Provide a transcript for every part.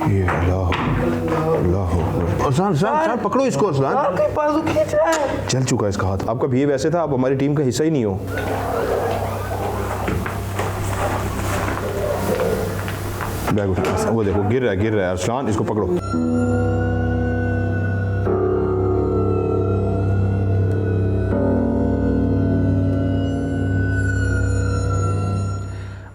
ये अल्लाह अरसलान पकड़ो इसको अरसलान। खींच रहा है। चल चुका है इसका हाथ। आपका बिहेव ऐसे था, आप हमारी टीम का हिस्सा ही नहीं हो। बैग उठा, वो देखो गिर रहा है अरसलान, इसको पकड़ो।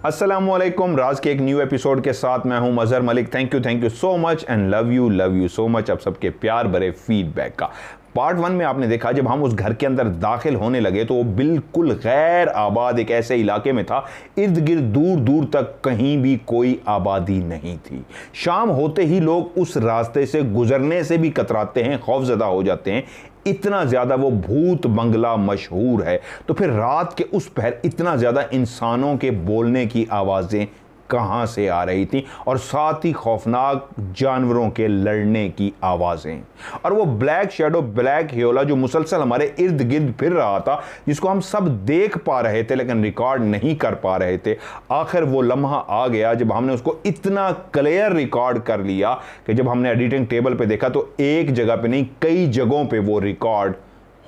अस्सलामुअलैकुम। राज के एक न्यू एपिसोड के साथ मैं हूं Mazhar Malik. Thank you so much and love you so much आप सबके प्यार भरे फीडबैक का। पार्ट 1 में आपने देखा जब हम उस घर के अंदर दाखिल होने लगे तो वो बिल्कुल गैर आबाद एक ऐसे इलाके में था, इर्द गिर्द दूर दूर तक कहीं भी कोई आबादी नहीं थी। शाम होते ही लोग उस रास्ते से गुजरने से भी कतराते हैं, खौफजदा हो जाते हैं, इतना ज़्यादा वो भूत बंगला मशहूर है। तो फिर रात के उस पहर इतना ज़्यादा इंसानों के बोलने की आवाज़ें कहाँ से आ रही थी, और साथ ही खौफनाक जानवरों के लड़ने की आवाज़ें। और वो ब्लैक शैडो, ब्लैक ह्योला जो मुसलसल हमारे इर्द गिर्द फिर रहा था, जिसको हम सब देख पा रहे थे लेकिन रिकॉर्ड नहीं कर पा रहे थे। आखिर वो लम्हा आ गया जब हमने उसको इतना क्लियर रिकॉर्ड कर लिया कि जब हमने एडिटिंग टेबल पे देखा तो एक जगह पे नहीं कई जगहों पे वो रिकॉर्ड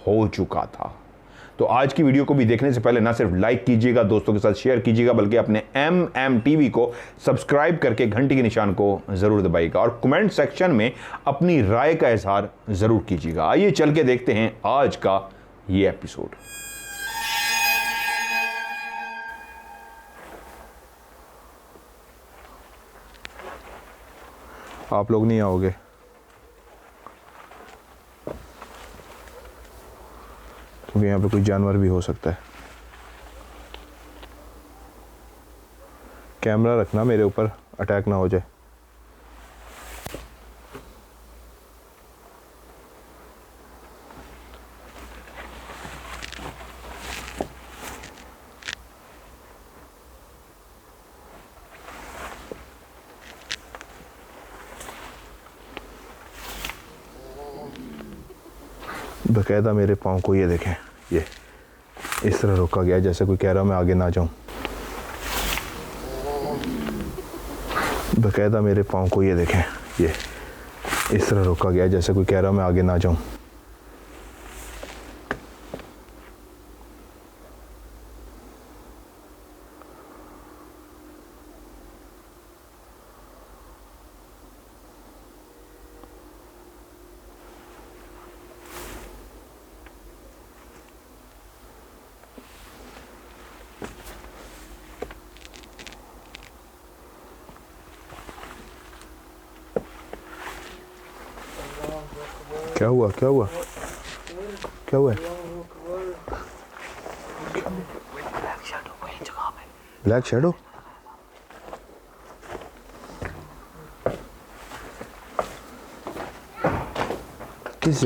हो चुका था। तो आज की वीडियो को भी देखने से पहले ना सिर्फ लाइक कीजिएगा, दोस्तों के साथ शेयर कीजिएगा, बल्कि अपने MMTV को सब्सक्राइब करके घंटी के निशान को ज़रूर दबाइएगा और कमेंट सेक्शन में अपनी राय का इजहार ज़रूर कीजिएगा। आइए चल के देखते हैं आज का ये एपिसोड। आप लोग नहीं आओगे? क्योंकि यहाँ पे कोई जानवर भी हो सकता है। कैमरा रखना, मेरे ऊपर अटैक ना हो जाए। बकायदा मेरे पाँव को ये देखें, ये इस तरह रोका गया जैसे कोई कह रहा मैं आगे ना जाऊं। बकायदा मेरे पाँव को ये देखें, ये इस तरह रोका गया जैसे कोई कह रहा मैं आगे ना जाऊं। क्या हुआ क्या हुआ क्या हुआ? Black shadow? किस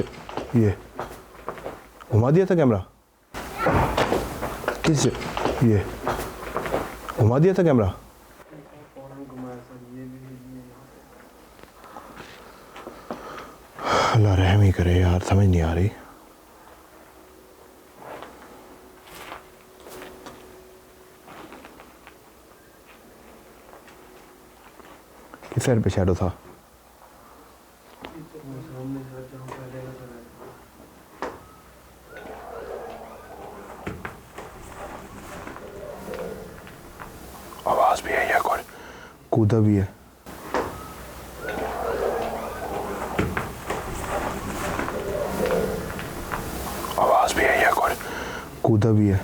ये घुमा दिया था कैमरा? किस ये घुमा दिया था कैमरा? अल्लाह रहम ही करे यार, समझ नहीं आ रही। किस साइड पे शैडो था? आवाज भी है या कौन कूदा भी है? कूदा भी है।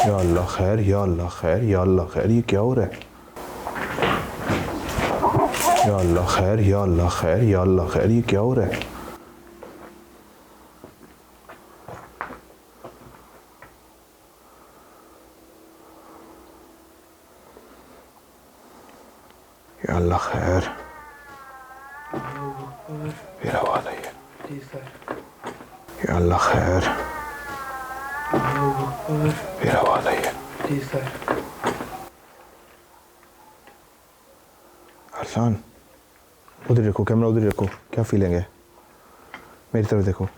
या अल्लाह खैर, या अल्लाह खैर, या अल्लाह खैर, ये क्या हो रहा है? या अल्लाह खैर, या अल्लाह खैर, या अल्लाह खैर, ये क्या हो रहा है? या अल्लाह खैर, फिर आवाज आई है। या अल्लाह खैर, फिर आवाज आई है। अरसान उधर देखो, कैमरा उधर देखो, क्या फीलिंग है? मेरी तरफ देखो,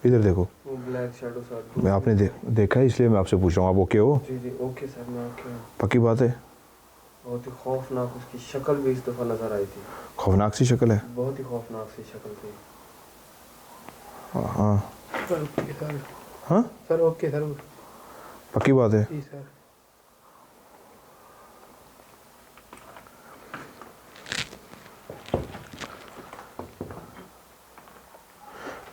इधर देखो। वो ब्लैक शैडो साथ मैं आपने देखा है इसलिए मैं आपसे पूछ रहा हूँ, आप ओके हो? जी जी ओके सर, मैं ओके हूँ। पक्की बात है? बहुत ही खौफनाक उसकी शक्ल भी इस दफ़ा नज़र आई थी। खौफनाक सी शक्ल है। बहुत ही खौफनाक सी शक्ल थी। हाँ सर ओके सर। हाँ, सर ओके सर। पक्की बात है? जी सर।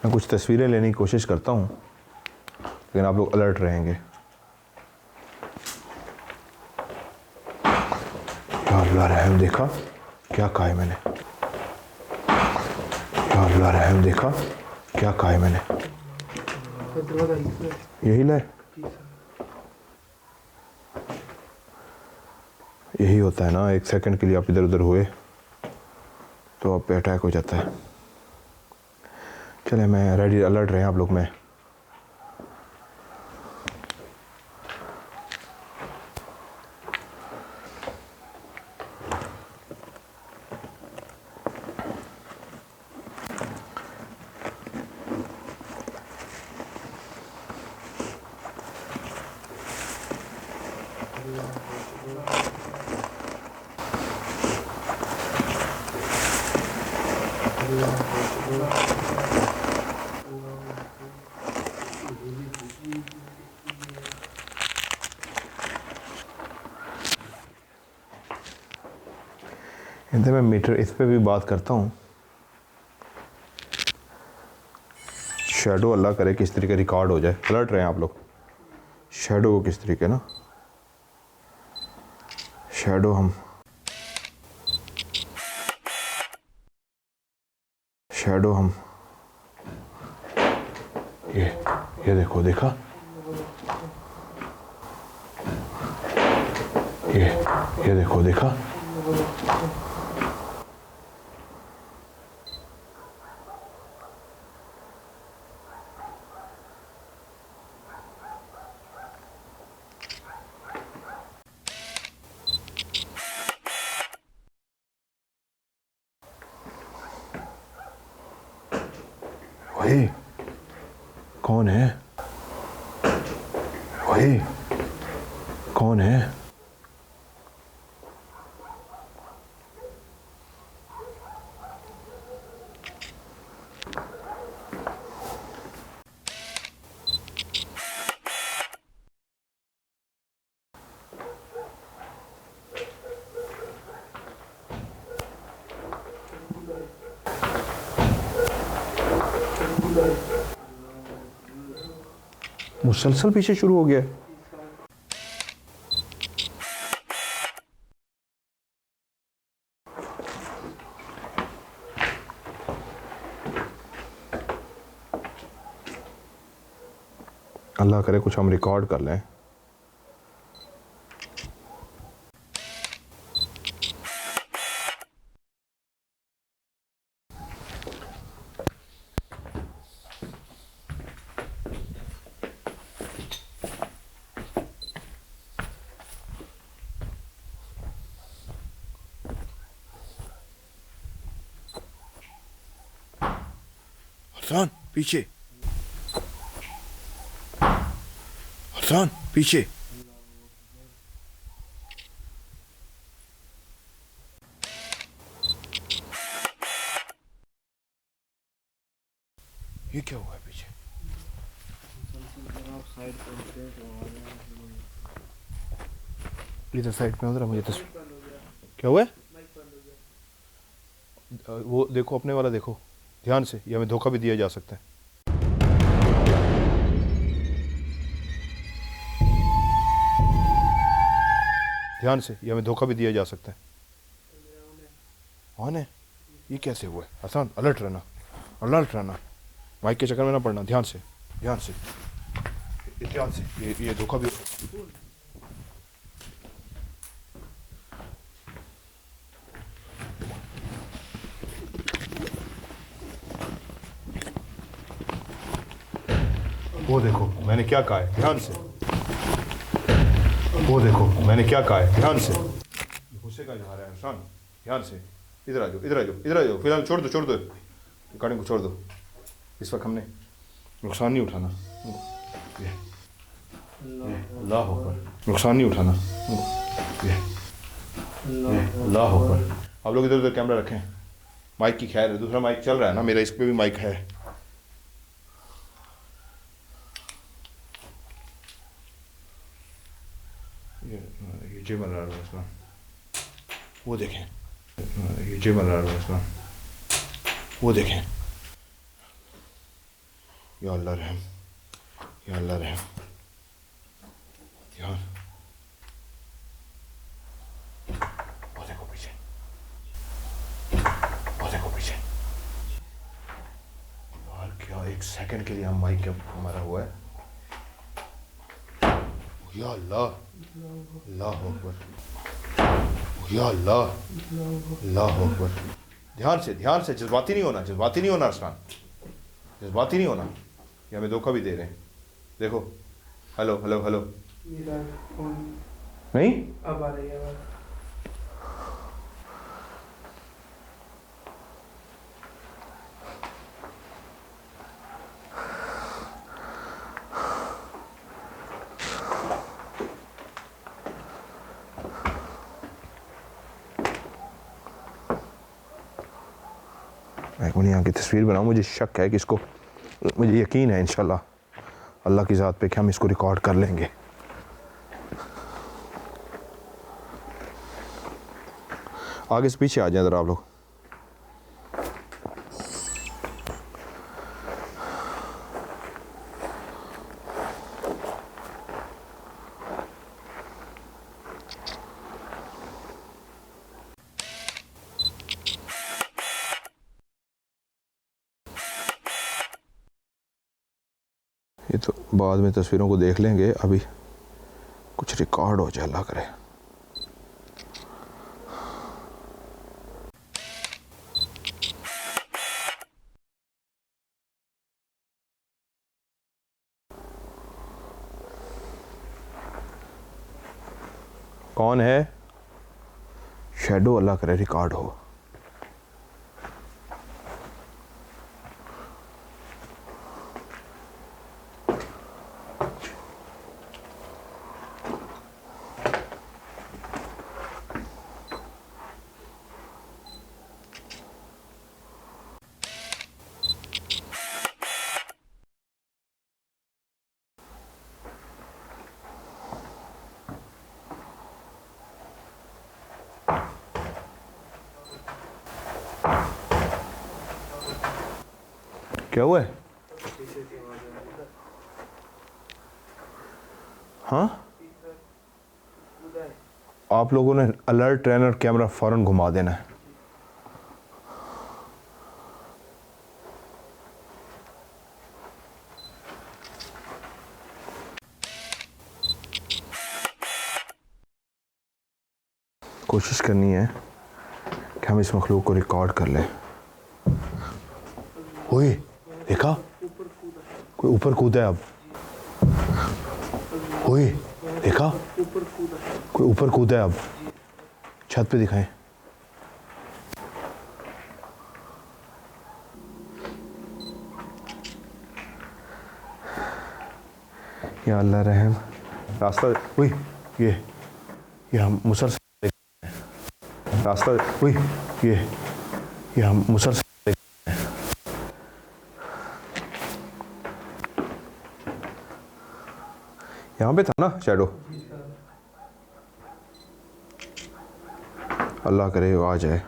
मैं कुछ तस्वीरें लेने की कोशिश करता हूँ, लेकिन आप लोग अलर्ट रहेंगे। या अल्लाह रहम, देखा क्या कहा है मैंने? या अल्लाह रहम, देखा क्या कहा है मैंने? यही लाए, यही होता है ना, एक सेकंड के लिए आप इधर उधर हुए तो आप पे अटैक हो जाता है। चले, मैं रेडी, अलर्ट रहे आप लोग। मैं इधर मैं मीटर इस पे भी बात करता हूँ। शेडो अल्लाह करे किस तरीके रिकॉर्ड हो जाए। अलर्ट रहे आप लोग। शेडो को किस तरीके ना, शेडो हम ये देखो, देखा ये देखो, देखा। वही कौन है? वही कौन है? मुसलसल पीछे शुरू हो गया। अल्लाह करे कुछ हम रिकॉर्ड कर लें। हसन पीछे, हसन पीछे। ये क्या हुआ है पीछे? इधर साइड पे उधर मुझे तस्वीर। क्या हुआ है? वो देखो, अपने वाला देखो ध्यान से, ये हमें धोखा भी दिया जा सकता है। ध्यान से, ये हमें धोखा भी दिया जा सकता है। ऑन है? ये कैसे हुआ है? आसान, अलर्ट रहना, अलर्ट रहना, माइक के चक्कर में ना पड़ना। ध्यान से, ध्यान से, ध्यान से। ये धोखा भी। वो देखो मैंने क्या कहा है, ध्यान से। वो देखो मैंने क्या कहा है, ध्यान से। गुस्से का इजहार है इंसान। ध्यान से, इधर आ जाओ, इधर आ जाओ, इधर आ जाओ। फिलहाल छोड़ दो, छोड़ दो, रिकॉर्डिंग को छोड़ दो। इस वक्त हमने नुकसान नहीं उठाना। ये अल्लाह अकबर, नुकसान नहीं उठाना। ये अल्लाह अकबर। आप लोग इधर उधर कैमरा रखें। माइक की खैर है, दूसरा माइक चल रहा है ना मेरा, इस पे भी माइक है। ये जे बन रहा है इसमें, वो देखें। ये जे बन रहा है इसमें, वो देखें। या अल्लाह रहम, या अल्लाह रहम। यार वो देखो पीछे, वो देखो पीछे। यार क्या एक सेकंड के लिए हम माइक के हमारा हुआ है। या अल्लाह, अल्लाह अकबर, या अल्लाह, अल्लाह अकबर। ध्यान से, जज्बाती नहीं होना, जज्बाती नहीं होना अरसलान, जज्बाती नहीं होना। ये हमें धोखा भी दे रहे हैं। देखो, हेलो हेलो हेलो, नहीं अब आ रही है आवाज। मैं यहाँ की तस्वीर बनाऊँ, मुझे शक है कि इसको, मुझे यकीन है इंशाल्लाह अल्लाह की ज़ात पे कि हम इसको रिकॉर्ड कर लेंगे। आगे से पीछे आ जाए ज़रा आप लोग। ये तो बाद में तस्वीरों को देख लेंगे, अभी कुछ रिकॉर्ड हो जाए, अल्लाह करे। कौन है? शैडो, अल्लाह करे रिकॉर्ड हो। क्या हुआ है? हाँ, आप लोगों ने अलर्ट ट्रेनर कैमरा फौरन घुमा देना है। कोशिश करनी है कि हम इस मखलूक को रिकॉर्ड कर लें। ओए देखा, कोई ऊपर कूदा है अब। ओए देखा, कोई ऊपर कूदा है अब। छत पे दिखाएं। या अल्लाह रहम। रास्ता, ओए ये हम मुसलसल रास्ता, ओए ये हम मुसलसल यहाँ पे था ना शैडो। अल्लाह करे वो आ जाए।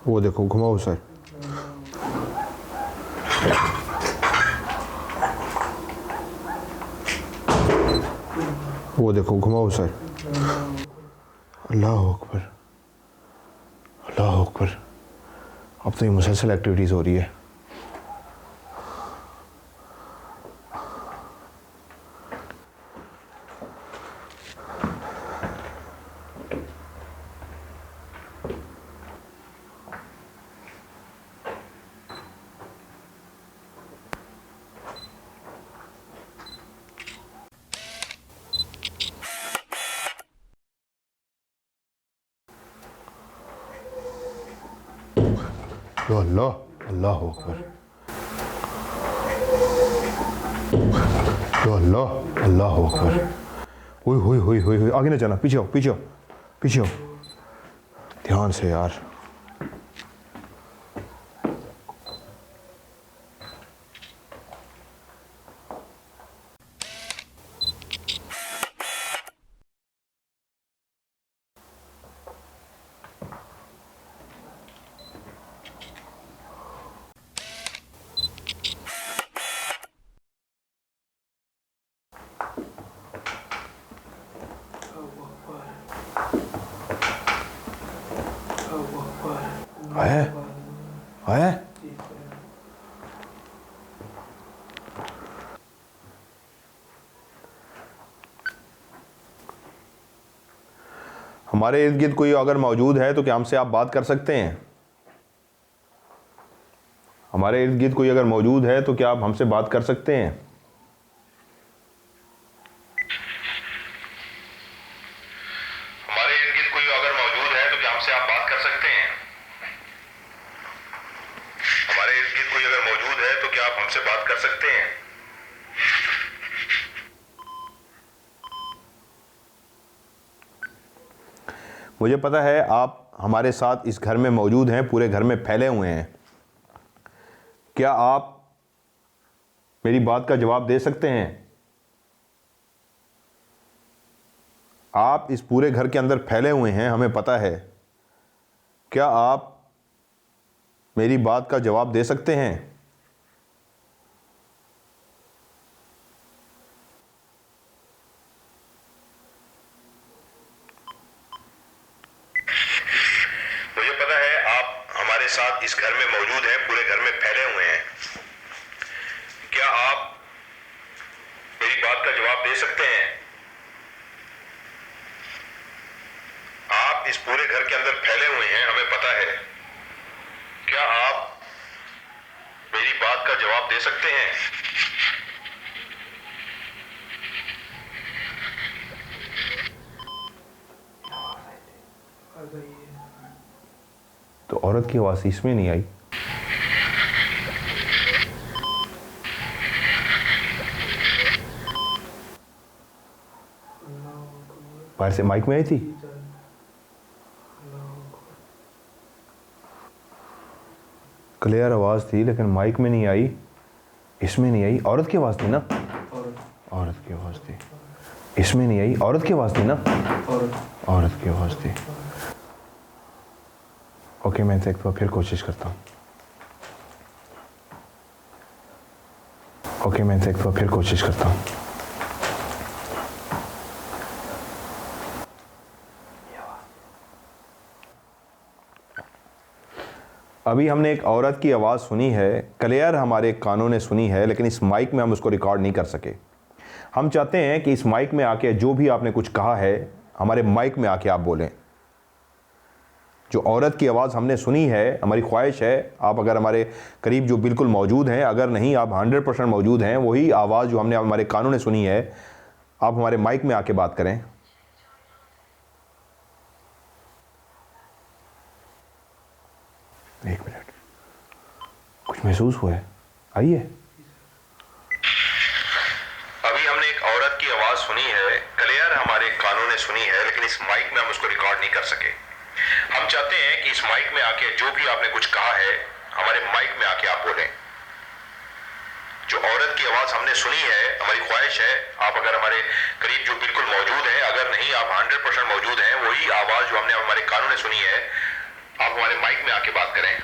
वो देखो घुमाओ सर, वो देखो घुमाओ सर। अल्लाह अकबर, अल्लाह अकबर। अब तो ये मुसलसल एक्टिविटीज़ हो रही है। या अल्लाह, अल्लाह अकबर, या अल्लाह, अल्लाह अकबर। हुई हुई हुई हुई हुई, आगे ना जाना, पीछे आओ, पीछे आओ, पीछे आओ, ध्यान से यार। आया आया, हमारे इर्द गिर्द कोई अगर मौजूद है तो क्या हमसे आप बात कर सकते हैं? हमारे इर्द गिर्द कोई अगर मौजूद है तो क्या आप हमसे बात कर सकते हैं? हमारे इर्द गिर्द कोई अगर मौजूद है तो क्या हमसे आप बात कर सकते हैं? हमारे इर्द गिर्द कोई अगर मौजूद है तो क्या आप हमसे बात कर सकते हैं? मुझे पता है आप हमारे साथ इस घर में मौजूद हैं, पूरे घर में फैले हुए हैं। क्या आप मेरी बात का जवाब दे सकते हैं? आप इस पूरे घर के अंदर फैले हुए हैं, हमें पता है। क्या आप मेरी बात का जवाब दे सकते हैं? मुझे पता है आप हमारे साथ इस घर में मौजूद हैं, पूरे घर में फैले हुए हैं। क्या आप मेरी बात का जवाब दे सकते हैं? आप इस पूरे घर के अंदर फैले हुए हैं, हमें पता है। क्या आप मेरी बात का जवाब दे सकते हैं? तो औरत की आवाज इसमें नहीं आई। बाहर से माइक में आई थी। क्लियर आवाज थी लेकिन माइक में नहीं आई, इसमें नहीं आई। औरत की आवाज थी ना? औरत की आवाज थी, इसमें नहीं आई। औरत की आवाज थी ना? औरत की आवाज थी। ओके, मैं एक बार फिर कोशिश करता हूँ। ओके, मैं एक बार फिर कोशिश करता हूँ। अभी हमने एक औरत की आवाज़ सुनी है, क्लियर हमारे कानों ने सुनी है, लेकिन इस माइक में हम उसको रिकॉर्ड नहीं कर सके। हम चाहते हैं कि इस माइक में आके जो भी आपने कुछ कहा है, हमारे माइक में आके आप बोलें। जो औरत की आवाज़ हमने सुनी है, हमारी ख्वाहिश है आप अगर हमारे करीब जो बिल्कुल मौजूद हैं, अगर नहीं आप 100% मौजूद हैं, वही आवाज़ जो हमने हमारे कानों ने सुनी है, आप हमारे माइक में आके बात करें। एक मिनट, कुछ महसूस हुआ है? आइए। अभी हमने एक औरत की आवाज़ सुनी है, क्लियर हमारे कानों ने सुनी है, लेकिन इस माइक में हम उसको रिकॉर्ड नहीं कर सके। हम चाहते हैं कि इस माइक में आके जो भी आपने कुछ कहा है, हमारे माइक में आके आप बोलें। जो औरत की आवाज हमने सुनी है, हमारी ख्वाहिश है आप अगर हमारे करीब जो बिल्कुल मौजूद हैं, अगर नहीं आप 100% मौजूद हैं, वही आवाज जो हमने हमारे कानों ने सुनी है, आप हमारे माइक में आके बात करें।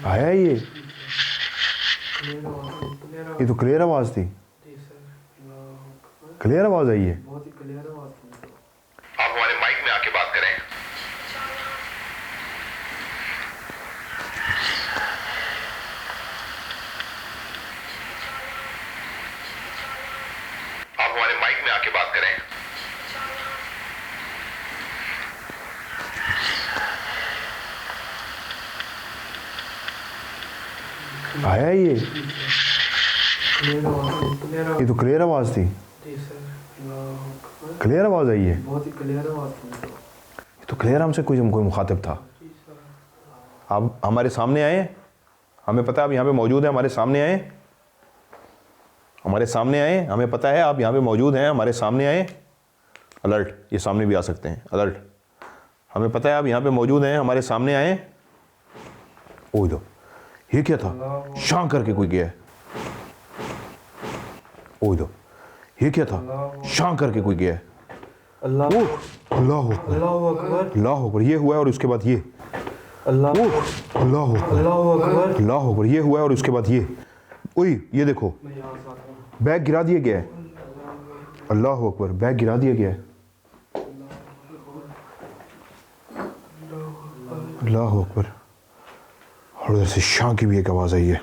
आया ये तो क्लियर आवाज थी। क्लियर आवाज आई है। बहुत ही क्लियर आवाज थी। आप हमारे माइक में आके बात करें। आप हमारे माइक में आके बात करें। आया ये तो क्लियर आवाज थी। जी सर। अल्लाह अकबर। क्लियर आवाज़ आई है? बहुत ही क्लियर आवाज़ थी। तो क्लियर हमसे कोई मुखातिब था। जी सर। आप हमारे सामने आए, हमें पता है आप यहाँ पे मौजूद हैं, हमारे सामने आए, हमारे सामने आए, हमें पता है आप यहाँ पे मौजूद हैं, हमारे सामने आए। अलर्ट, ये सामने भी आ सकते हैं। अलर्ट, हमें पता है आप यहाँ पे मौजूद हैं, हमारे सामने आए। ओ दो, ये क्या था? शां करके कोई गया है। ओ दो, ये क्या था? शां करके कोई गया है। अल्लाह अल्लाह अकबर, अल्लाह अकबर। अल्लाह अकबर, ये हुआ है और उसके बाद ये। अल्लाह अल्लाह अकबर, अल्लाह अकबर। अल्लाह अकबर, ये हुआ है और उसके बाद ये। ओए ये देखो, मैं यहाँ से आता हूँ। बैग गिरा दिया गया है। अल्लाह अकबर, बैग गिरा दिया गया है। अल्लाह अकबर, और उधर से शां की भी एक आवाज़ आई है।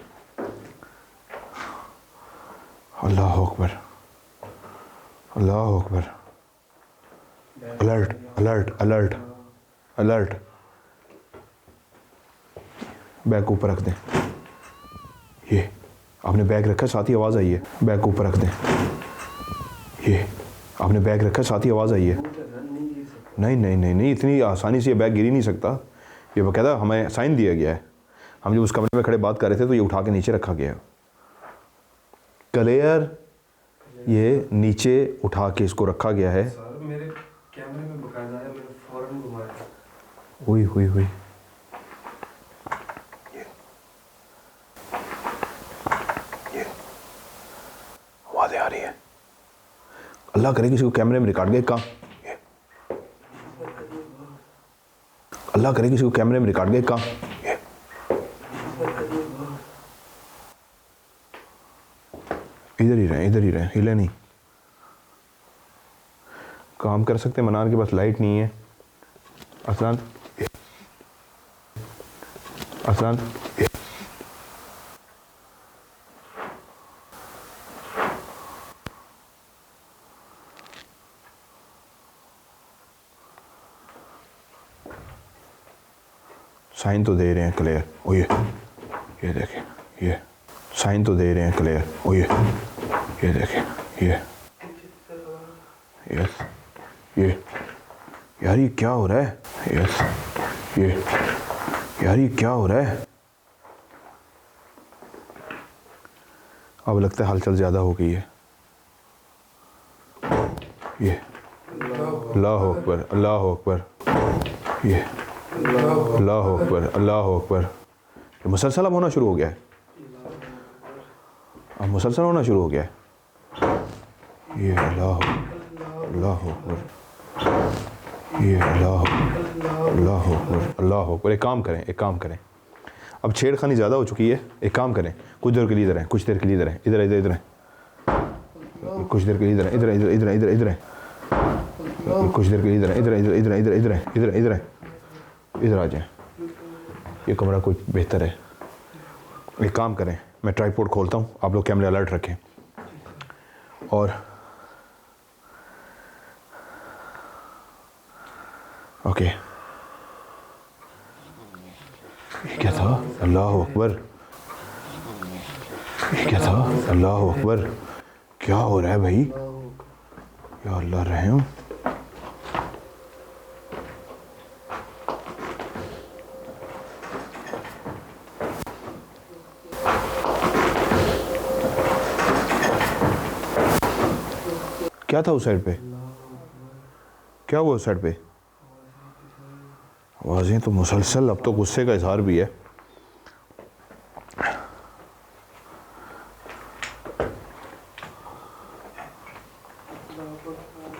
अल्लाह अकबर, अल्लाह अकबर। Alert alert alert alert, bag को ऊपर रख दें। ये आपने बैग रखा, साथ ही आवाज़ आई है। बैग को ऊपर रख दें। ये आपने बैग रखा, साथ ही आवाज़ आई है। नहीं नहीं नहीं नहीं, इतनी आसानी से ये बैग गिर ही नहीं सकता। ये बाकायदा हमें साइन दिया गया है। हम जब उस कमरे में खड़े बात कर रहे थे तो ये उठा के नीचे रखा गया है। क्लियर, ये नीचे उठा के इसको रखा गया है। सर मेरे कैमरे में बकायदा है, मैंने फौरन घुमाया। हुई हुई हुई, ये आवाज़ें आ रही है। अल्लाह करे किसी को कैमरे में रिकॉर्ड गए। कहाँ? अल्लाह करे किसी को कैमरे में रिकॉर्ड गए। कहाँ? इधर ही रहे, इधर ही रहे, हिले नहीं। काम कर सकते, मनार के पास लाइट नहीं है। असलान, असलान, साइन तो दे रहे हैं क्लियर। ओ ये देखें, ये साइन तो दे रहे हैं क्लियर। ओ ये देखें, ये यस, ये यार ये क्या हो रहा है? यस, ये यार ये क्या हो रहा है? अब लगता है हलचल ज़्यादा हो गई है। ये अल्लाह अकबर, अल्लाह अकबर, ये अल्लाह अकबर, अल्लाह अकबर। ये मुसलसल अब होना शुरू हो गया है। अब मुसलसल होना शुरू हो गया है। ये अल्लाह अल्लाह अकबर, ये अल्लाह अल्लाह अकबर, अल्लाह अकबर। एक काम करें, एक काम करें, अब छेड़खानी ज़्यादा हो चुकी है। एक काम करें, कुछ देर के लिए इधर हैं, कुछ देर के लिए इधर हैं, इधर इधर इधर हैं, कुछ देर के लिए इधर हैं, इधर इधर इधर इधर इधर हैं, कुछ देर के लिए इधर हैं, इधर इधर इधर इधर इधर हैं, इधर इधर हैं, इधर आ जाएं। ये कमरा कुछ बेहतर है। एक काम करें, मैं ट्राइपॉड खोलता हूँ, आप लोग कैमरे अलर्ट रखें। और ओके, ये क्या था? अल्लाह अकबर, ये क्या था? अल्लाह अकबर, क्या हो रहा है भाई? या अल्लाह रहम। क्या था उस साइड पे? क्या हुआ उस साइड पे? आवाज़ें तो मुसलसल, अब तो गुस्से का इजहार भी है।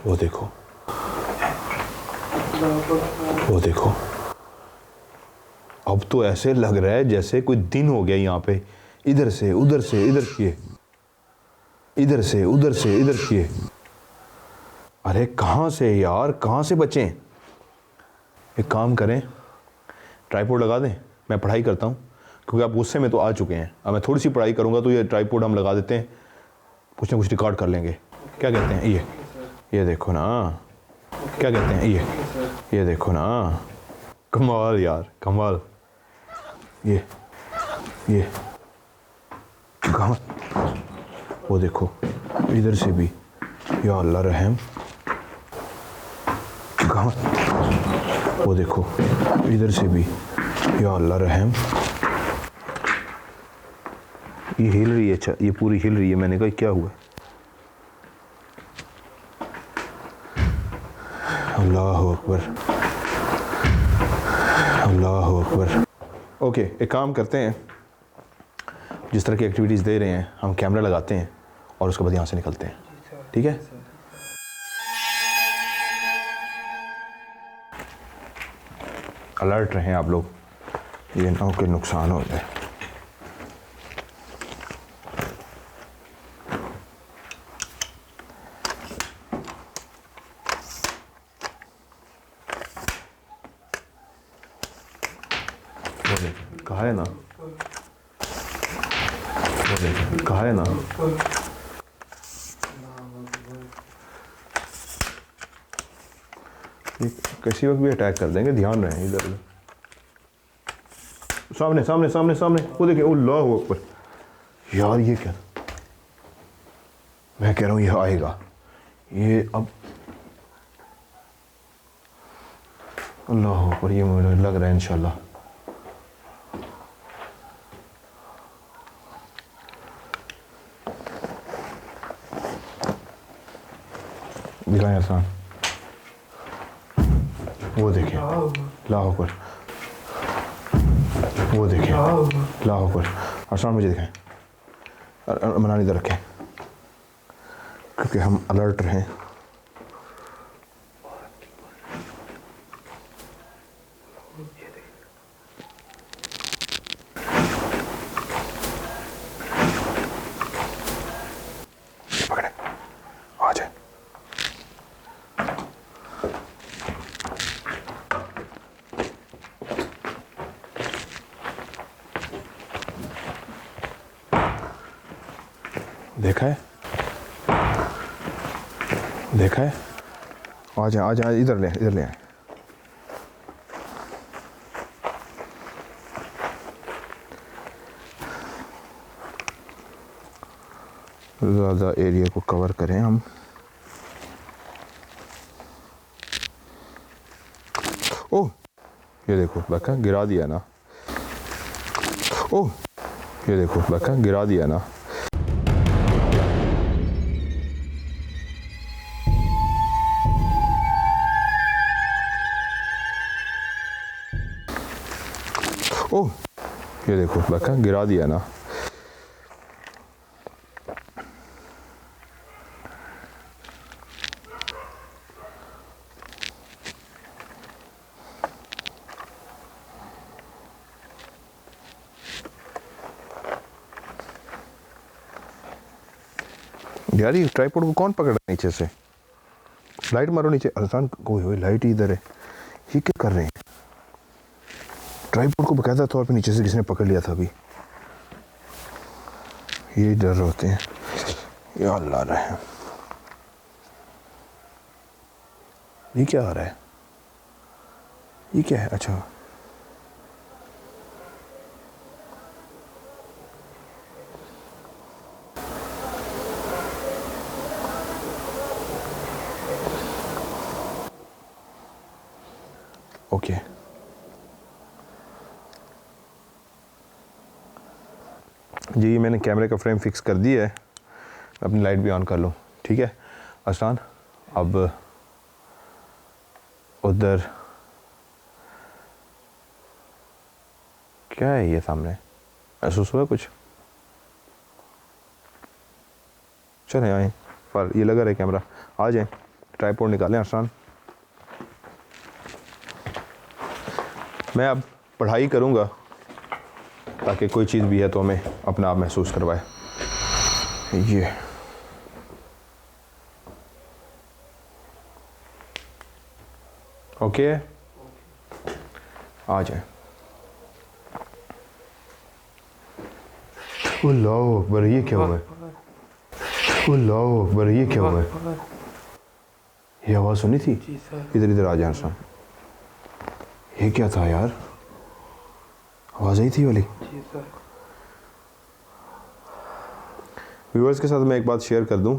वो देखो, वो देखो, अब तो ऐसे लग रहा है जैसे कोई दिन हो गया यहाँ पे। इधर से उधर से इधर किए, इधर से उधर से इधर किए। अरे कहाँ से यार, कहाँ से बचें? एक काम करें, ट्राइपॉड लगा दें, मैं पढ़ाई करता हूँ, क्योंकि आप गुस्से में तो आ चुके हैं। अब मैं थोड़ी सी पढ़ाई करूँगा तो ये ट्राइपॉड हम लगा देते हैं, कुछ ना कुछ रिकॉर्ड कर लेंगे। क्या कहते हैं? ये देखो ना, क्या कहते हैं? ये देखो ना, कमाल यार, कमाल। ये कहाँ? वो देखो, इधर से भी, या अल्लाह रहम। कहाँ? वो देखो इधर से भी, या अल्लाह रहम। ये हिल रही है, अच्छा ये पूरी हिल रही है। मैंने कहा क्या हुआ? अल्लाह अकबर, अल्लाह अकबर। ओके, एक काम करते हैं, जिस तरह की एक्टिविटीज़ दे रहे हैं हम कैमरा लगाते हैं और उसके बाद यहाँ से निकलते हैं, ठीक है? अलर्ट रहें आप लोग, ये ना हो कि नुकसान हो जाए। कहा है ना, कहा है ना। किसी वक्त भी अटैक कर देंगे, ध्यान रहे इधर उधर। सामने सामने सामने सामने, वो देखिए, अल्लाह अकबर। यार ये क्या, मैं कह रहा हूँ ये आएगा, ये अब अल्लाह अकबर, ये मुझे लग रहा है इंशाल्लाह। दिखाएं आसान, वो देखिए, अल्लाह अकबर, वो देखिए, अल्लाह अकबर। आसान मुझे दिखाएं, मना इधर रखें क्योंकि हम अलर्ट रहें। पकड़े, आ जाए। देखा है, देखा है। आ जाए आ जाए, इधर ले आए। ज़्यादा एरिया को कवर करें हम। ओह ये देखो, देखा गिरा दिया ना। ओह ये देखो, देखा गिरा दिया ना। ओह ये देखो, देखा गिरा दिया ना। यार ये ट्राइपॉड को कौन पकड़ रहा है नीचे से? लाइट मारो नीचे। आसान, कोई लाइट इधर है, ये क्या कर रहे हैं? ट्राइपॉड को बकायदा तौर पे नीचे से किसने पकड़ लिया था अभी? ये डर होते हैं। या अल्लाह रहे, ये क्या आ रहा है? ये क्या है? अच्छा ओके। जी मैंने कैमरे का फ्रेम फिक्स कर दिया है, अपनी लाइट भी ऑन कर लूँ, ठीक है? आसान, अब उधर क्या है ये सामने? महसूस हुआ कुछ? चले आए, पर ये लगा रहे कैमरा। आ जाए, ट्राइपॉड निकालें। आसान, मैं अब पढ़ाई करूँगा ताकि कोई चीज़ भी है तो हमें अपना आप महसूस करवाए। ये ओके, आ जाए। अल्लाह अकबर, ये क्या हुआ है? अल्लाह अकबर, ये क्या हुआ है? ये आवाज़ सुनी थी? इधर इधर आ जाए आसान। ये क्या था यार? आवाज़ आई थी वाली। व्यूअर्स के साथ मैं एक बात शेयर कर दूं,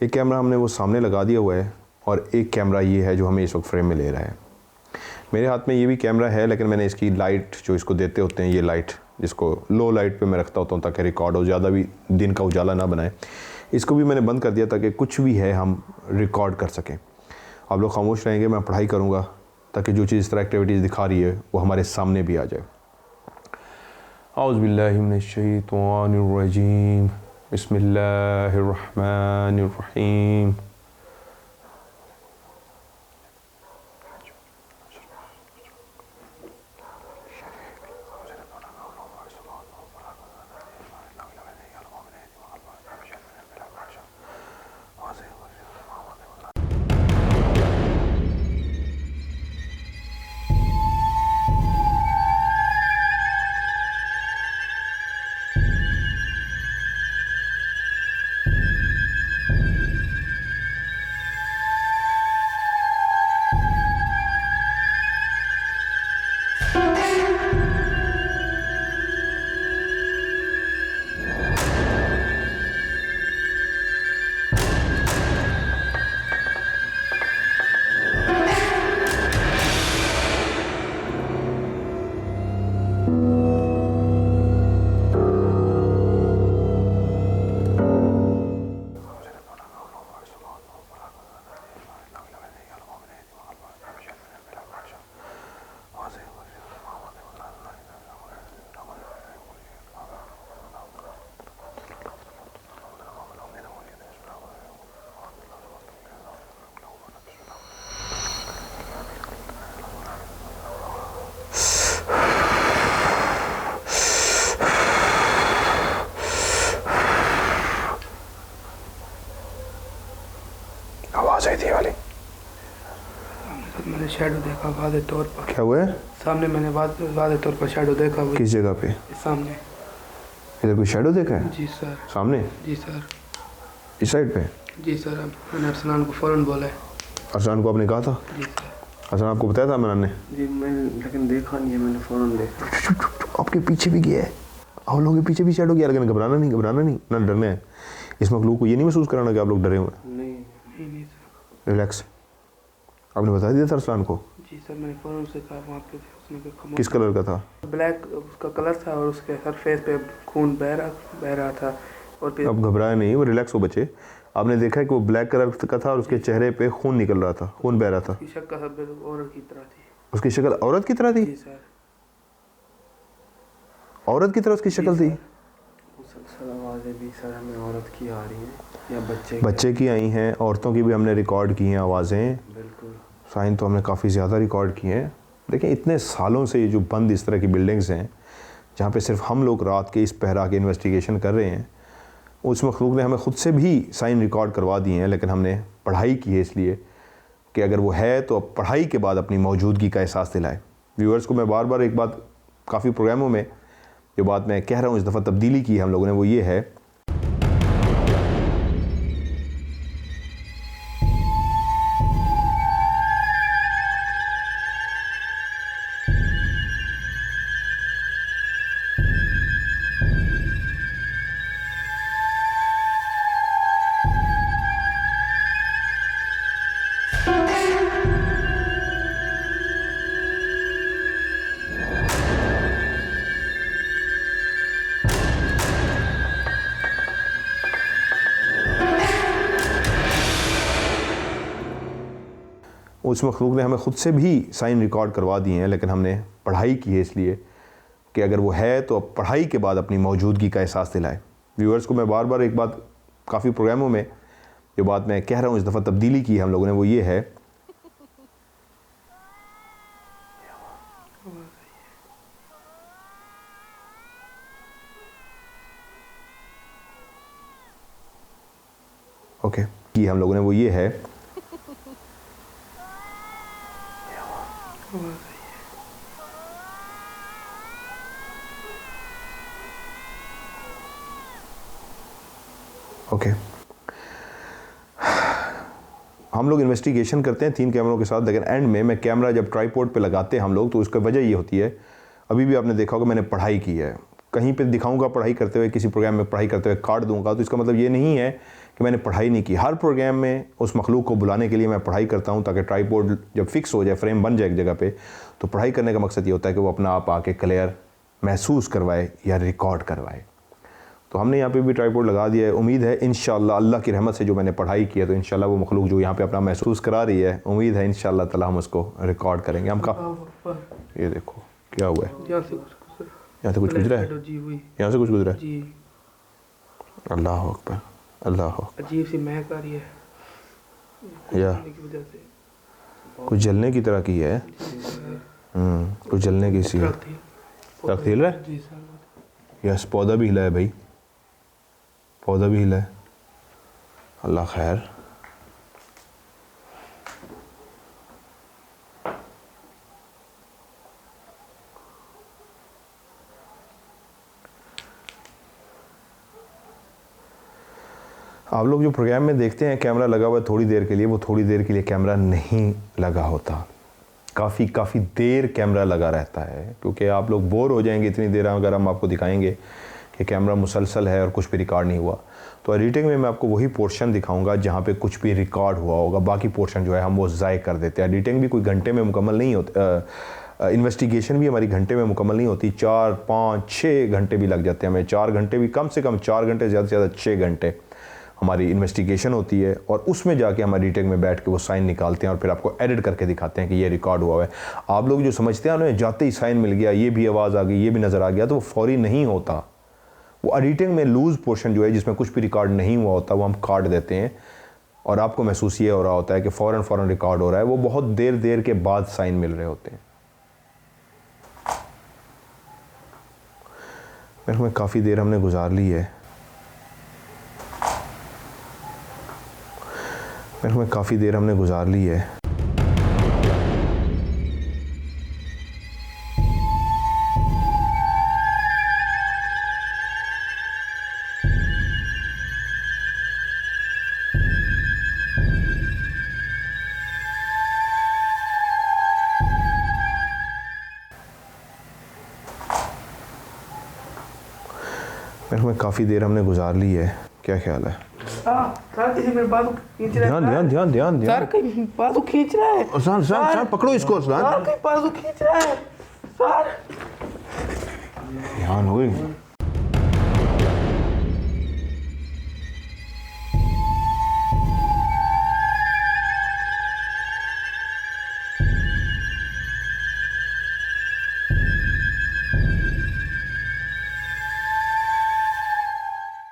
एक कैमरा हमने वो सामने लगा दिया हुआ है और एक कैमरा ये है जो हमें इस वक्त फ्रेम में ले रहा है। मेरे हाथ में ये भी कैमरा है, लेकिन मैंने इसकी लाइट जो इसको देते होते हैं, ये लाइट जिसको लो लाइट पे मैं रखता होता हूँ ताकि रिकॉर्ड हो, ज़्यादा भी दिन का उजाला ना बनाए, इसको भी मैंने बंद कर दिया ताकि कुछ भी है हम रिकॉर्ड कर सकें। आप लोग खामोश रहेंगे, मैं पढ़ाई करूँगा ताकि जो चीज़ इस तरह एक्टिविटीज़ दिखा रही है वो हमारे सामने भी आ जाए। औज़ु बिल्लाहि मिनश्शैतानिर्रजीम, बिस्मिल्लाहिर्रहमानिर्रहीम। आवाज़ आई थी वाली। मैंने शैडो देखा वादे तौर पर। क्या हुआ है? सामने मैंने वादे तौर पर शैडो देखा। किस जगह पे? सामने। इधर कोई शैडो देखा है? जी सर। सामने? जी सर। इस साइड पे? जी सर। मैंने अरसलान को फ़ौरन बोला है। अरसलान को आपने कहा था? जी सर। अरसलान आपको बताया था इमरान ने? जी मैंने लेकिन देखा नहीं है, मैंने फ़ौरन देखा। आपके पीछे भी गया है, आप लोगों के पीछे भी शैडो गया, लेकिन घबराना नहीं ना डरना है। इस मखलूक को ये नहीं महसूस कराना कि आप लोग डरे हुए हैं। नहीं सर। रिलैक्स। आपने बता दिया था अरसलान को? जी सर, मैंने फ़ौरन से कहा वहाँ पे उसने कहा। किस कलर का था? ब्लैक उसका कलर था और उसके हर फेस पे खून बह रहा था। और फिर अब घबराए नहीं, वो रिलैक्स हो बच्चे। आपने देखा कि वो ब्लैक कलर का था और उसके चेहरे पे खून निकल रहा था, खून बह रहा था। उसकी शक्ल औरत की तरह थी। उसकी शक्ल औरत की तरह थी? जी सर। औरत की तरह उसकी शक्ल थी? मुसलसल आवाज़ें भी सर हमें औरत की आ रही हैं या बच्चे की आई हैं, औरतों की भी हमने रिकॉर्ड की हैं आवाज़ें। बिल्कुल। साइन तो हमने काफ़ी ज़्यादा रिकॉर्ड किए हैं। देखें, इतने सालों से ये जो बंद इस तरह की बिल्डिंग्स हैं जहाँ पे सिर्फ हम लोग रात के इस पहरा के इन्वेस्टिगेशन कर रहे हैं, उस मखलूक ने हमें ख़ुद से भी साइन रिकॉर्ड करवा दिए हैं, लेकिन हमने पढ़ाई की है इसलिए कि अगर वो है तो अब पढ़ाई के बाद अपनी मौजूदगी का एहसास दिलाए। व्यूअर्स को मैं बार बार एक बात, काफ़ी प्रोग्रामों में जो बात मैं कह रहा हूँ, इस दफ़ा तब्दीली की है हम लोगों ने, वो ये है उस मखलूक ने हमें ख़ुद से भी साइन रिकॉर्ड करवा दिए हैं, लेकिन हमने पढ़ाई की है इसलिए कि अगर वो है तो अब पढ़ाई के बाद अपनी मौजूदगी का एहसास दिलाए। व्यूअर्स को मैं बार बार एक बात, काफ़ी प्रोग्रामों में जो बात मैं कह रहा हूँ, इस दफ़ा तब्दीली की है हम लोगों ने, वो ये है ओके की हम लोगों ने, वो ये है ओके। हम लोग इन्वेस्टिगेशन करते हैं 3 कैमरों के साथ, लेकिन एंड में मैं कैमरा जब ट्राईपोड पे लगाते हैं हम लोग, तो उसका वजह ये होती है, अभी भी आपने देखा होगा मैंने पढ़ाई की है, कहीं पे दिखाऊंगा पढ़ाई करते हुए, किसी प्रोग्राम में पढ़ाई करते हुए काट दूंगा, तो इसका मतलब ये नहीं है कि मैंने पढ़ाई नहीं की। हर प्रोग्राम में उस मखलूक को बुलाने के लिए मैं पढ़ाई करता हूँ, ताकि ट्राइपॉड जब फिक्स हो जाए, फ्रेम बन जाए एक जगह पे, तो पढ़ाई करने का मकसद ये होता है कि वो अपना आप आके क्लियर महसूस करवाए या रिकॉर्ड करवाए। तो हमने यहाँ पे भी ट्राइपॉड लगा दिया है। उम्मीद है इंशाअल्लाह अल्लाह की रहमत से जो मैंने पढ़ाई की है, तो इंशाअल्लाह वो मखलूक जो यहाँ पे अपना महसूस करा रही है, उम्मीद है इंशाअल्लाह ताला हम उसको रिकॉर्ड करेंगे। हम ये देखो क्या हुआ है, यहाँ से कुछ गुजरा है, यहाँ से कुछ गुजरा है। अल्लाह अकबर, अल्लाह अकबर। अजीब सी महक आ रही है या कुछ जलने की तरह की है। कुछ जलने की सी है। दरख्त हिल रहा है। यस, पौधा भी हिला है भाई, पौधा भी हिला है। अल्लाह खैर। आप लोग जो प्रोग्राम में देखते हैं कैमरा लगा हुआ है थोड़ी देर के लिए, वो थोड़ी देर के लिए कैमरा नहीं लगा होता, काफ़ी देर कैमरा लगा रहता है, क्योंकि आप लोग बोर हो जाएंगे इतनी देर अगर हम आपको दिखाएंगे कि कैमरा मुसलसल है और कुछ भी रिकॉर्ड नहीं हुआ। तो एडिटिंग में मैं आपको वही पोर्शन दिखाऊंगा जहाँ पे कुछ भी रिकॉर्ड हुआ होगा, बाकी पोर्शन जो है हम वो ज़ाय कर देते हैं। एडिटिंग भी कोई घंटे में मुकम्मल नहीं होती, इन्वेस्टिगेशन भी हमारी घंटे में मुकम्मल नहीं होती, 4, 5, 6 घंटे भी लग जाते हैं हमें। 4 घंटे भी, कम से कम 4 घंटे, ज़्यादा से ज़्यादा 6 घंटे हमारी इन्वेस्टिगेशन होती है, और उसमें जाके हम एडिटिंग में बैठ के वो साइन निकालते हैं और फिर आपको एडिट करके दिखाते हैं कि ये रिकॉर्ड हुआ है। आप लोग जो समझते हैं उन्हें जाते ही साइन मिल गया, ये भी आवाज़ आ गई, ये भी नज़र आ गया, तो वो फौरी नहीं होता। वो एडिटिंग में लूज़ पोर्शन जो है जिसमें कुछ भी रिकॉर्ड नहीं हुआ होता, वो हम काट देते हैं और आपको महसूस ये हो रहा होता है कि फ़ौरन रिकॉर्ड हो रहा है। वो बहुत देर के बाद साइन मिल रहे होते हैं। मेरे में काफ़ी देर हमने गुजार ली है, मेरे में काफ़ी देर हमने गुजार ली है। मेरे में काफ़ी देर हमने गुजार ली है, क्या ख्याल है? सर किसी मेरे बाजू खींच रहा है। ध्यान सर कहीं बाजू खींच रहा है। सर पकड़ो इसको। सर कहीं बाजू खींच रहा है सर। ध्यान हो गई।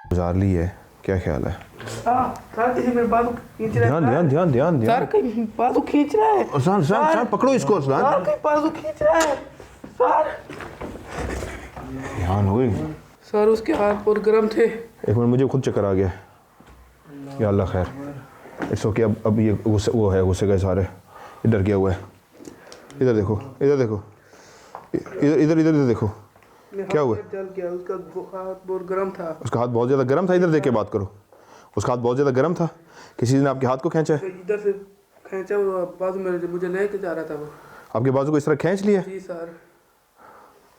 गुजार ली है, क्या ख्याल है? सर किसी मेरे बाजू खींच रहा है। ध्यान सर कहीं बाजू खींच रहा है। सर पकड़ो इसको। सर कहीं बाजू खींच रहा है सर। ध्यान हो गई। सर उसके हाथ बहुत गर्म थे। एक मिनट, मुझे खुद चक्कर आ गया। या अल्लाह खैर। It's okay. अब ये गुस्से, वो है गुस्से का सारे, डर गया हुआ है। इधर देखो, इधर देखो क्या हुआ। जल गया, उसका हाथ बहुत गर्म था। उसका हाथ बहुत ज़्यादा गर्म था। इधर देख के बात करो। उसका हाथ बहुत ज़्यादा गर्म था। किसी ने आपके हाथ को खींचा है? इधर से खींचा, वो बाजू में मुझे लेके जा रहा था। वो आपके बाजू को इस तरह खींच लिया? जी सर।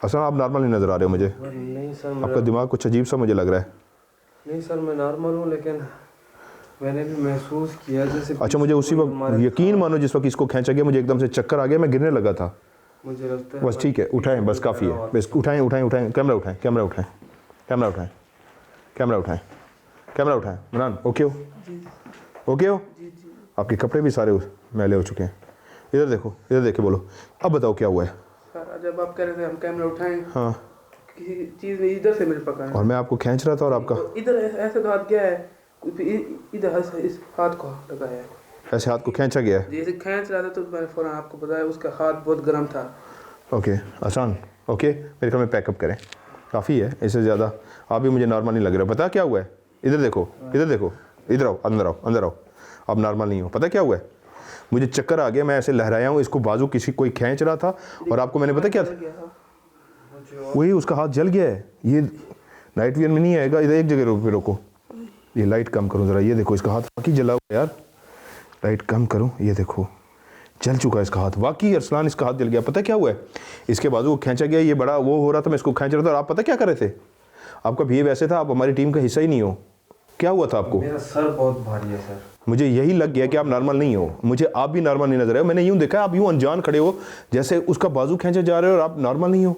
असल आप नॉर्मल नहीं नज़र आ रहे हो मुझे। नहीं सर, आपका दिमाग कुछ अजीब सा मुझे लग रहा है। नहीं सर, मैं नॉर्मल हूँ, लेकिन मैंने भी महसूस किया जैसे। अच्छा, मुझे उसी वक्त यकीन मानो जिस वक्त इसको खींचा गया मुझे एकदम से चक्कर आ गया, मैं गिरने लगा था। मुझे लगता है बस ठीक है, उठाएं, बस काफ़ी है। बस उठाएं। कैमरा उठाएं। इमरान ओके हो? ओके हो? आपके कपड़े भी सारे मैले हो चुके हैं। इधर देखो, इधर देख के बोलो। अब बताओ क्या हुआ है? सर जब आप कह रहे थे हम कैमरा उठाएं, हाँ, किसी चीज़ ने इधर से मेरे पकड़ा और मैं आपको खींच रहा था और आपका इधर ऐसे तो हाथ गया है, इधर इस हाथ को लगाया है। ऐसे हाथ को खींचा गया है? जैसे खींच रहा था तो मैंने फ़ौरन आपको बताया, उसका हाथ बहुत गर्म था। ओके आसान। ओके, मेरे ख्याल में पैकअप करें, काफ़ी है। इससे ज़्यादा आप भी मुझे नॉर्मल नहीं लग रहा। पता क्या हुआ है? इधर देखो, इधर आओ, अंदर आओ। आप नॉर्मल नहीं हो। पता क्या हुआ है? मुझे चक्कर आ गया, मैं ऐसे लहराया हूँ, इसको बाजू किसी कोई खींच रहा था, और आपको मैंने पता क्या था, वही उसका हाथ जल गया है। ये नाइट वियर में नहीं आएगा। इधर एक जगह रोको, ये लाइट कम करो ज़रा। ये देखो इसका हाथ बाकी जला हुआ है यार। लाइट कम करो, ये देखो जल चुका है इसका हाथ, वाकई अरसलान इसका हाथ जल गया। पता क्या हुआ है, इसके बाजू को खींचा गया, ये बड़ा वो हो रहा था, मैं इसको खींच रहा था और आप पता क्या कर रहे थे, आपका बिहेव ऐसे था, आप हमारी टीम का हिस्सा ही नहीं हो। क्या हुआ था आपको? मेरा सर बहुत भारी है सर। मुझे यही लग गया कि आप नॉर्मल नहीं हो, मुझे आप भी नॉर्मल नहीं नजर आए। मैंने यूं देखा आप यूं अनजान खड़े हो जैसे उसका बाजू खींचे जा रहे हो और आप नॉर्मल नहीं हो।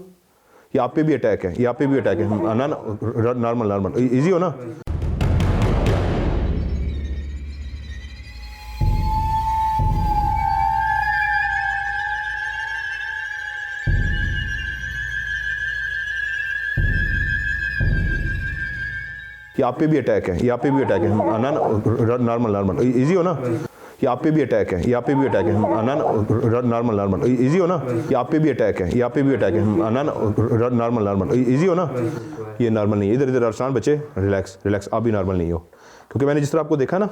ये आप पे भी अटैक है, ये आप पे भी अटैक है ना, नॉर्मल नॉर्मल इजी हो ना। ये आप पे भी अटैक है, ये आप पे भी अटैक है ना, नॉर्मल नॉर्मल इजी हो ना। ये आप पे भी अटैक है, ये आप पे भी अटैक है ना, नॉर्मल नॉर्मल इजी हो ना। ये आप पे भी अटैक है, ये आप पे भी अटैक है ना, नॉर्मल नॉर्मल इजी हो ना। ये नॉर्मल नहीं है, इधर इधर अरसान बच्चे रिलैक्स रिलैक्स, आप भी नॉर्मल नहीं हो, क्योंकि मैंने जिस तरह आपको देखा ना,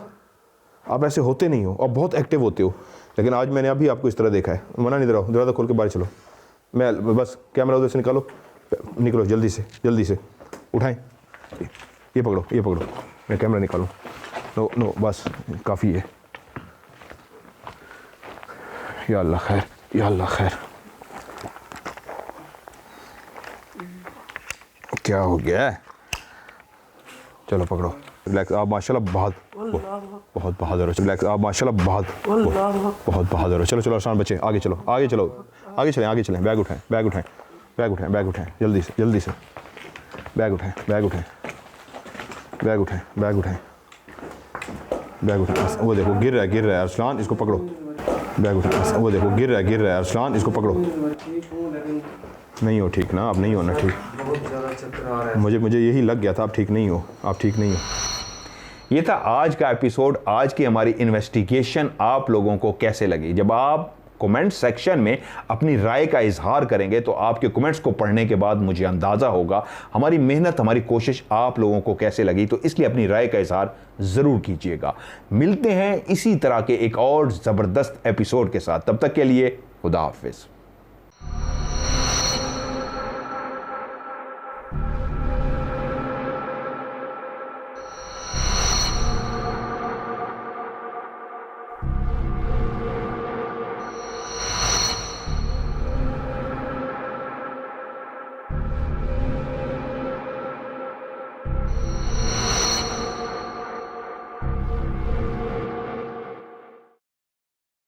आप ऐसे होते नहीं हो और बहुत एक्टिव होते हो, लेकिन आज मैंने अभी आपको इस तरह देखा है। मना नहीं दे रहा हूँ, दरवाज़ा खोल के बाहर चलो, मैं बस कैमरा उधर से निकालो, निकलो जल्दी से उठाएं, ये पकड़ो, ये पकड़ो, मैं कैमरा निकालूं। नो नो बस काफ़ी है। या अल्लाह खैर, या अल्लाह खैर, क्या हो गया है? चलो पकड़ो, रिलैक्स। आप माशाल्लाह बहुत बहादुर हो। रिलैक्स, आप माशाल्लाह बहुत बहादुर हो। चलो चलो अरसान बच्चे, आगे चलो, आगे चलो, आगे चलें, आगे चलें। बैग उठाएं, बैग उठाएं, बैग उठाएं, बैग उठाएं, जल्दी से बैग उठाएं, बैग उठाएं, बैग उठाएं, बैग उठाएं, बैग उठाएं। वो देखो गिर रहा है अरसलान, इसको पकड़ो। बैग उठाएं, वो देखो गिर रहा है अरसलान, इसको पकड़ो। नहीं हो ठीक ना, आप नहीं हो ना ठीक। बहुत ज़्यादा चक्कर आ रहा है मुझे यही लग गया था, आप ठीक नहीं हो, आप ठीक नहीं हो। ये था आज का एपिसोड, आज की हमारी इन्वेस्टिगेशन आप लोगों को कैसे लगी? जब आप कमेंट सेक्शन में अपनी राय का इजहार करेंगे तो आपके कमेंट्स को पढ़ने के बाद मुझे अंदाज़ा होगा हमारी मेहनत, हमारी कोशिश आप लोगों को कैसे लगी। तो इसलिए अपनी राय का इजहार ज़रूर कीजिएगा। मिलते हैं इसी तरह के एक और ज़बरदस्त एपिसोड के साथ, तब तक के लिए खुदा हाफिज़।